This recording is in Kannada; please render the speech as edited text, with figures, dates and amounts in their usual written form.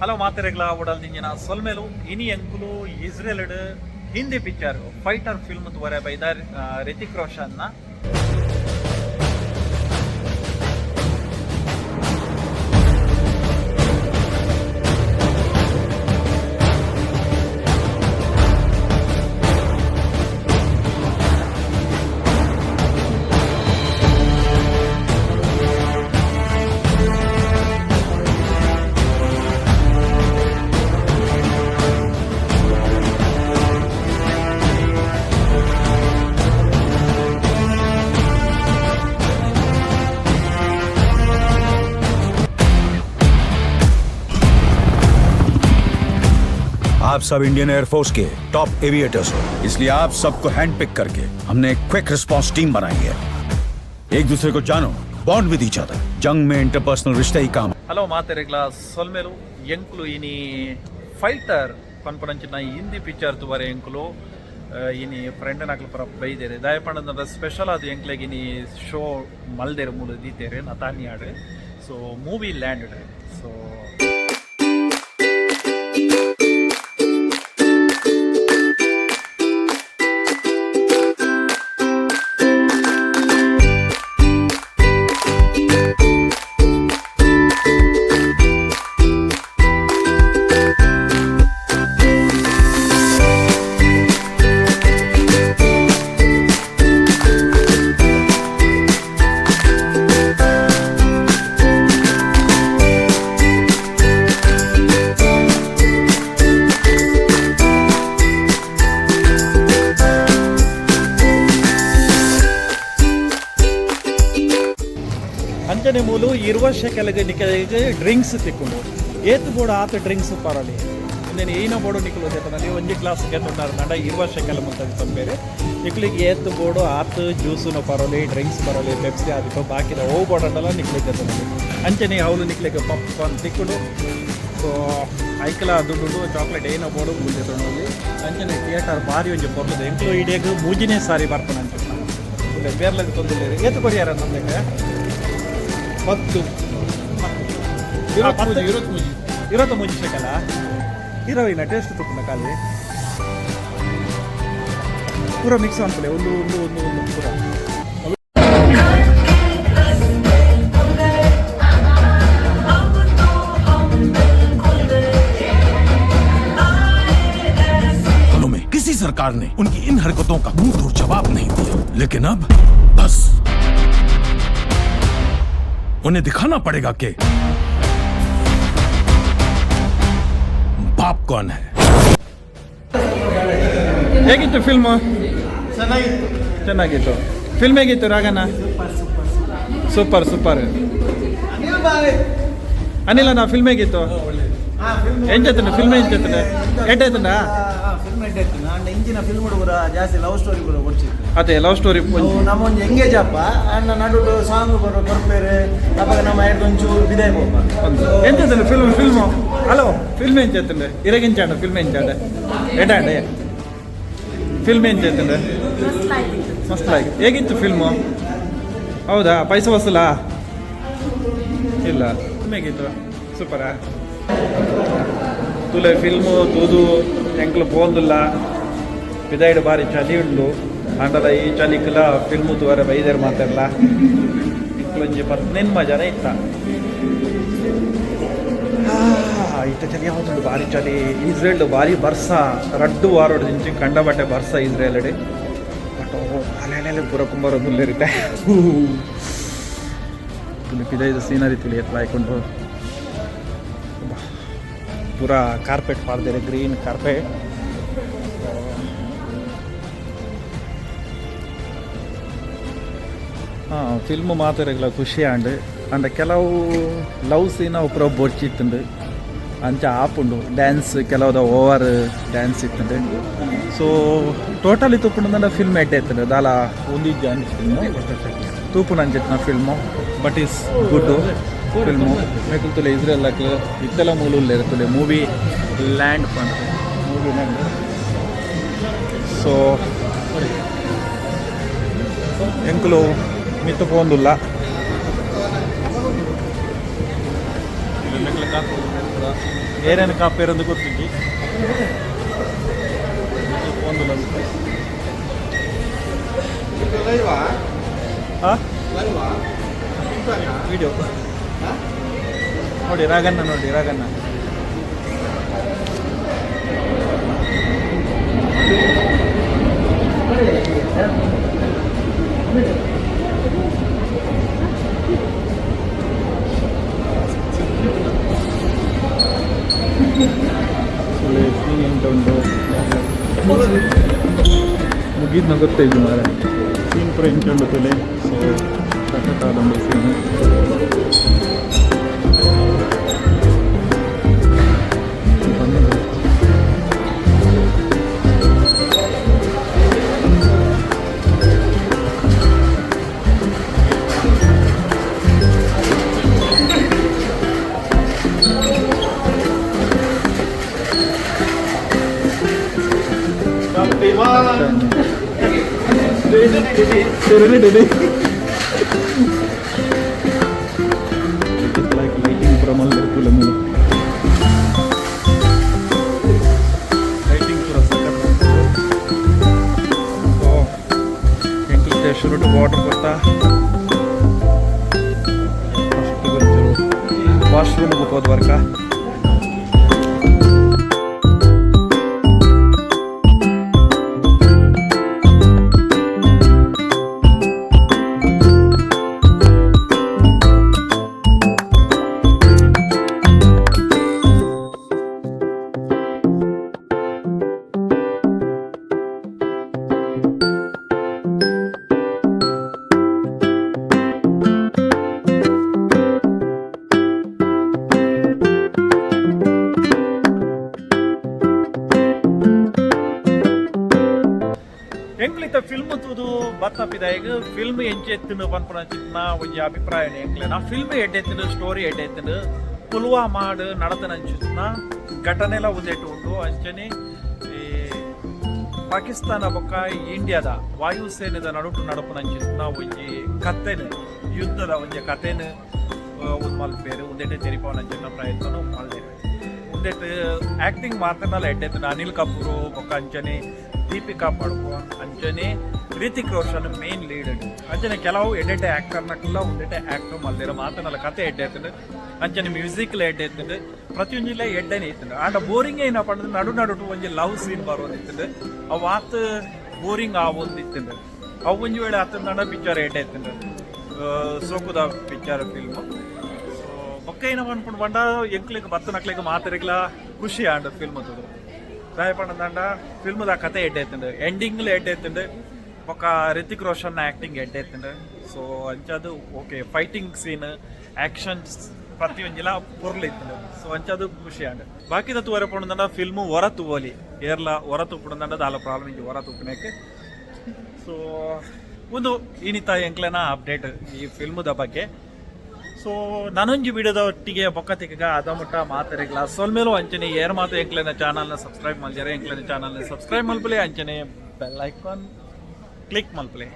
ಹಲೋ ಮಾತೆರೆಗ್ಲ ಓಡಲ್ ದಿಂಜಿನ ಸೊಲ್ಮೇಲು ಇನಿ ಎಂಕುಲು ಇಸ್ರೇಲ್ ಹಿಂದಿ ಪಿಕ್ಚರ್ ಫೈಟರ್ ಫಿಲ್ಮ್ ತುವರೆ ಬೈದಾರ್ ರಿತಿಕ್ ರೋಷನ್ನ आप सब इंडियन एयरफोर्स के टॉप एविएटर्स हो, इसलिए आप सबको हैंड पिक करके हमने एक क्विक रिस्पांस टीम बनाई है। एक दूसरे को जानो, बॉन्ड विद ईच अदर। जंग में इंटरपर्सनल रिश्ते ही काम। ಹಲೋ ಮಾತೆರೆಗ್ಲ ಸೊಲ್ಮೇಲು ಎಂಕುಲು ಇನಿ ಫೈಟರ್ ಪನ್ಪನಂಚಿನ ಹಿಂದಿ ಪಿಕ್ಚರ್ ತುವರೆ ಎಂಕುಲು ಇನಿ ಫ್ರೆಂಡ್ ನಾಕ್ಲು ಪರ ಬೈದೇರೆ ದಯಪಂಡ ಸ್ಪೆಷಲ್ ಅದು ಎಂಕ್ಲೆಗೆ ಇನಿ ಶೋ ಮಲ್ದೇರು ಮೂಲ ದೀತೇರೆ ನತಾನಿಯಾಡು ಸೊ ಮೂವಿ ಲ್ಯಾಂಡ್ ಸೊ ಅಂಚನೆ ಮೂಲು ಇರುವಶ ಕೆಳಗೆ ನಿಕ್ಕೆ ಡ್ರಿಂಕ್ಸ್ ತಿಕ್ಕೊಂಡು ಏತು ಬೋಡು ಆತ ಡ್ರಿಂಕ್ಸ್ ಪರಲಿ నేను ఈయన బోడు నిక్కులు చెప్తాను ಒಂಜಿ ಕ್ಲಾಸ್ ಗೆದ್ದುన్నారు ನಂಡ ಇರುವ ಶೆಕೆಲ ಮುಂತಾಗಿ ತಂಬೇರೆ ನಿಕ್ಲಿಗೆ ಏತು ಬೋಡು ಆತು ಜ್ಯೂಸುನ ಪರೋಲಿ ಡ್ರಿಂಕ್ಸ್ ಪರೋಲಿ ಪೆಪ್ಸಿ ಆದಿತ್ತು ಬಾಕಿದ ಓ ಬೋಡಲ್ಲ ನಿಕ್ಲಿಗೆ ಗೆದ್ದು ಅಂಚನೆ ಅವಳು ನಿಕ್ಲಿಗೆ ಪಾಪ್ಕಾರ್ನ್ ತಿಕ್ಕುಡು ಸೊ ಐಕಲ ದುಡ್ಡು ಚಾಕ್ಲೇಟ್ ಏನೋ ಬೋಡು ಮುಂದೆ ತೊಗೊಂಡು ಅಂಚನೆ ಥಿಯೇಟರ್ ಭಾರಿ ಒಂಜಿ ಪೊರ್ಲದು ಎಂಕ್ಲು ಇಡಿಯಾಗ ಮೂಜಿನೇ ಸಾರಿ ಬರ್ತಾನೆ ಅಂತ ಬೇರ್ಲಕ್ಕೆ ತೊಂದಿಲ್ಲ ಏತು ಕೊರಿಯಾರ ನಮಗೆ 10 25 ಶೇಕಲ ಇರೋವಿನ ಟೇಸ್ಟ್ ತುಪ್ಪನ ಖಾಲಿ ಪೂರ ಮಿಕ್ಸ್ ಅನ್ಕೊಳ್ಳಿ ಒಂದು ಪೂರ किसी सरकार ने उनकी इन हरकतों का मुंह तोड़ जवाब नहीं दिया, लेकिन अब बस उन्हें दिखाना पड़ेगा कि बाप कौन है। ಹೇಗಿತ್ತು ಫಿಲ್ಮು? ಚೆನ್ನಾಗಿತ್ತು. ಫಿಲ್ಮ್ ಹೇಗಿತ್ತು ರಾಗಣ್ಣ? ಸೂಪರ್ ಅನಿಲಣ್ಣ ಫಿಲ್ಮ್ ಹೇಗಿತ್ತು? ಎಂಚತ್ತನ ಫಿಲ್ಮ್ ಎಂಚತ್ತನ ಎಡ್ಡೈತನ ಇಂಚಿನ ಫಿಲ್ಮ್ ಕೂಡ ಜಾಸ್ತಿ ಲವ್ ಸ್ಟೋರಿ ಕೂಡ ಕೊಡ್ಸಿತ್ತು. ಅದೇ ಲವ್ ಸ್ಟೋರಿ ನಮ್ಮ ಒಂದು ಎಂಗೇಜ್ ಅಪ್ಪ ಅಣ್ಣ ನಡು ಸಾಂಗ್ ಬರೋ ಕೊರ್ಪೇರೆ ಅವಾಗ ನಮ್ಮ ಒಂಚೂರು ಬಿದಾಯ ಹೋಗ ಎಂಚತ್ತನ ಫಿಲ್ಮು ಹಲೋ ಫಿಲ್ಮ್ ಎಂಚತ್ತಂಡೆ ಇರಗಿಂಚಾಡ ಫಿಲ್ಮ್ ಎಂಚಾಡ ಎಡಾಡೆ ಫಿಲ್ಮ್ ಎಂಚತ್ತಂಡೆ ಮಸ್ತ್ ಆಗಿ ಹೇಗಿತ್ತು ಫಿಲ್ಮು? ಹೌದಾ ಪೈಸೆ ವಸೂಲಾ? ಇಲ್ಲ ಹೇಗಿತ್ತು? ಸೂಪರಾ ತುಲೆ ಫಿಲ್ಮು ತೂದು ಎಂಕ್ಲು ಪೋಂದುಲ್ಲ ಬಿದಾಯ್ಡು ಭಾರಿ ಚಳಿ ಉಂಡು ಅಂಡಲ ಈ ಚಳಿಕಲ ಫಿಲ್ಮು ತುವರೆ ಬೈದೇರು ಮಾತಾಡಲ್ಲ ಇಂಕ್ಲೊಂಜಿ 18 ಜನ ಇತ್ತ ಇತ್ತ ಚಳಿ ಯಾವ್ದು ಭಾರಿ ಚಳಿ ಇಸ್ರೇಲ್ ಭಾರಿ ಬರ್ಸ ರಡ್ಡು ವಾರೋಡು ದಿಂಚಿ ಕಂಡ ಬಟ್ಟೆ ಬರ್ಸ ಇಸ್ರೇಲಡೆ ಬಟ್ ಅಲೆಲೆ ಪೂರ ಕುಂಬರೊಂದುಲ್ಲೇರಿತೆ ತುಲಿ ಪಿದೈದು ಸೀನರಿ ತುಲಿ ಎತ್ಲ ಹಾಕೊಂಡು ಪೂರಾ ಕಾರ್ಪೆಟ್ ಮಾಡಿದ್ದಾರೆ ಗ್ರೀನ್ ಕಾರ್ಪೆಟ್ ಹಾಂ ಫಿಲ್ಮ್ ಮಾತಾಡಲ್ಲ ಖುಷಿ ಅಂಡ್ ಕೆಲವು ಲವ್ ಸೀನ ಒಬ್ಬರ ಬೊರ್ಚಿತ್ತುಂಡು ಅಂಚ ಆಪುಂಡು ಡ್ಯಾನ್ಸ್ ಕೆಲವುದ ಓವರ್ ಡ್ಯಾನ್ಸ್ ಇತ್ತುಂಡು ಸೊ ಟೋಟಲಿ ತೂಪುಂಡು ಫಿಲ್ಮ್ ಎಡ್ಡೆ ಇತ್ತುಂಡು ದಾಲ ಒಂದಿಜ್ಜ ಫಿಲ್ಮು ತೂಪುಂಡು ಅಂಚಿತ್ತಿನ film but is good film ಮೇಕಲ್ ತುಲೆ ಇಸ್ರೇಲಕ್ಕೆ ಇತ್ತೆಲ್ಲ ಮೂಲುಲ್ಲೇ ಇರ್ತದೆ ಮೂವಿ ಲ್ಯಾಂಡ್ ಪಂಡ ಮೂವಿ ಲ್ಯಾಂಡ್ ಸೊ ಎಂಕುಲು ಮಿತ್ತು ಪೋಂದುಲ್ಲ ಏನೇನು ಕಾಪೇರಂದು ಗೊತ್ತಿದ್ದಿ ಒಂದು ವಿಡಿಯೋ ನೋಡಿ ರಾಗಣ್ಣ ಮುಗಿದ್ನ ಗೊತ್ತಾಯ್ತು ಮಾರ ಸೀನ್ ಪುರ ಇಂಚುಂಡು ತಲೆ ಸೊ ಸಖತ್ತಾದಂದು ಸೀನು lighting pura ಶುರು ಟು ವಾಟರ್ ಕೊಡ್ತಾ ವಾಶ್ರೂಮ್ ಹೋಗೋದು ವರ್ಕ ಎಂಕ್ಲಿತ ಫಿಲ್ಮ್ ತೂದು ಬತ್ತಪ್ಪಿದ ಈಗ ಫಿಲ್ಮ್ ಎಂಚೆತ್ತಿನ ಪನ್ಪುನ ಒಂಜಿ ಅಭಿಪ್ರಾಯ ಎಂಕ್ಲೆನ ಫಿಲ್ಮ್ ಎಡ್ಡೆತ್ತಿನ ಸ್ಟೋರಿ ಎಡ್ಡೆತ್ತಿನ ಪುಲ್ವಾಮಾಡ್ ನಡತನಂಚಿನ ಘಟನೆಲ ಉಂದೆಟ್ಟು ಉಂಡು ಅಂಚನೆ ಈ ಪಾಕಿಸ್ತಾನ ಬೊಕ್ಕ ಇಂಡಿಯಾದ ವಾಯುಸೇನೆದ ನಡುಟು ನಡಪುನಂಚಿನ ಒಂಜಿ ಕಥೆನ ಯುದ್ಧದ ಒಂಜಿ ಕಥೆನ ಒಂದು ಮಲ್ಪೇರು ಉಂದೆಟ್ಟೆ ತೆರಿಪವನಂಚಿನ ಪ್ರಯತ್ನ ಮಲ್ದೇರು ಉಂದೆಟ್ಟು ಆಕ್ಟಿಂಗ್ ಮಾತನಾಲ ಎಡ್ಡೆತ್ತಿನ ಅನಿಲ್ ಕಪೂರ್ ಬೊಕ್ಕ ಅಂಚನೆ ದೀಪಿಕಾ ಪಡುಕೋನ್ ಅಂಚನೆ ರಿತಿಕ್ ರೋಷನ್ ಮೇನ್ ಲೀಡ್ ಅಂಚನೆ ಕೆಲವು ಎಡ್ಡೆಟ್ಟೆ ಆಕ್ಟರ್ನಕ್ಕೆಲ್ಲ ಉಂಡೆಟ್ಟೆ ಆಕ್ಟರ್ ಮಲ್ದಿರ ಮಾತನಲ್ಲ ಕತೆ ಎಡ್ಡೆತ್ತಂಡು ಅಂಚನೆ ಮ್ಯೂಸಿಕ್ಲ ಎಡ್ಡೆತ್ತಂಡು ಪ್ರತಿಯೊಂಜಿಲ್ಲ ಎಡ್ಡೆನೇ ಇತ್ತಂಡು ಆಂಡ ಬೋರಿಂಗ್ ಏನಪ್ಪ ಅಂದ್ರೆ ನಡು ಒಂಜಿ ಲವ್ ಸೀನ್ ಬರೋದಿತ್ತಂಡು ಅವು ಆತ ಬೋರಿಂಗ್ ಆವೊಂದಿತ್ತಂಡು ಅವು ಒಂಜಿ ವೇಳೆ ಆತಂಡ ಪಿಕ್ಚರ್ ಎಡ್ಡೆತ್ತಂಡು ಸೋಕುದ ಪಿಕ್ಚರ್ ಫಿಲ್ಮ್ ಸೊ ಬೊಕ್ಕ ಏನಪ್ಪ ಅನ್ಕೊಂಡು ಬಂಡ ಎಂಕ್ಲಿಗೆ ಬತ್ತನಕ್ಲಿಗೆ ಮಾತರಿಗ್ಲ ಖುಷಿ ಆಂಡ ಫಿಲ್ಮ್ ಅದು ರಾಯಪಣ್ಣದಂಡ ಫಿಲ್ಮ್ದ ಕತೆ ಎಡ್ಡೆತ್ತಂಡು ಎಂಡಿಂಗ್ಲ ಎಡ್ಡೆತ್ತಂಡು ఒక రితిక్ రోషన్ యాక్టింగ్ ఎడ్డెత్తుండే సో ಅಂಚದು ಓಕೆ ಫೈಟಿಂಗ್ ಸೀನ್ ಆಕ್ಷನ್ಸ್ ಪ್ರತಿಯೊಂದಿಲ್ಲ ಪೊರ್ಲಿತ್ತು ಸೊ ಅಂಚದು ಖುಷಿ ಆಂಡ್ ಬಾಕಿದ ತೂವರೆ ಪೊಂಡ ಫಿಲ್ಮು ಹೊರ ತೂವಲಿ ಏರ್ಲ ಹೊರ ತುಪ್ಪುಂಡ ದಾಲ ಪ್ರಾಬ್ಲಮ್ ಇಜ್ಜಿ ಹೊರ ತುಪ್ಪನೇಕೆ ಸೊ ಒಂದು ಇನಿತ ಎಂಕ್ಲೆನ ಅಪ್ಡೇಟ್ ಈ ಫಿಲ್ಮದ ಬಗ್ಗೆ ಸೊ ನಾನೊಂಜಿ ವಿಡಿಯೋದ ಒಟ್ಟಿಗೆ ಬೊಕ್ಕತಿಗ ಅದ ಮುಟ್ಟ ಮಾತಾರಿಗ್ಲ ಸೊಲ್ಮೇಲೂ ಅಂಚನೆ ಏರ್ ಮಾತು ಎಂಕ್ಲೆನ ಚಾನಲ್ನ ಸಬ್ಸ್ಕ್ರೈಬ್ ಮಲ್ಜಾರೆ ಎಂಕ್ಲೆನ ಚಾನಲ್ನ ಸಬ್ಸ್ಕ್ರೈಬ್ ಮಲ್ಪಲೆ ಅಂಚನೆ ಬೆಲ್ ಐಕಾನ್ ಕ್ಲಿಕ್ ಮಲ್ಪಲೆ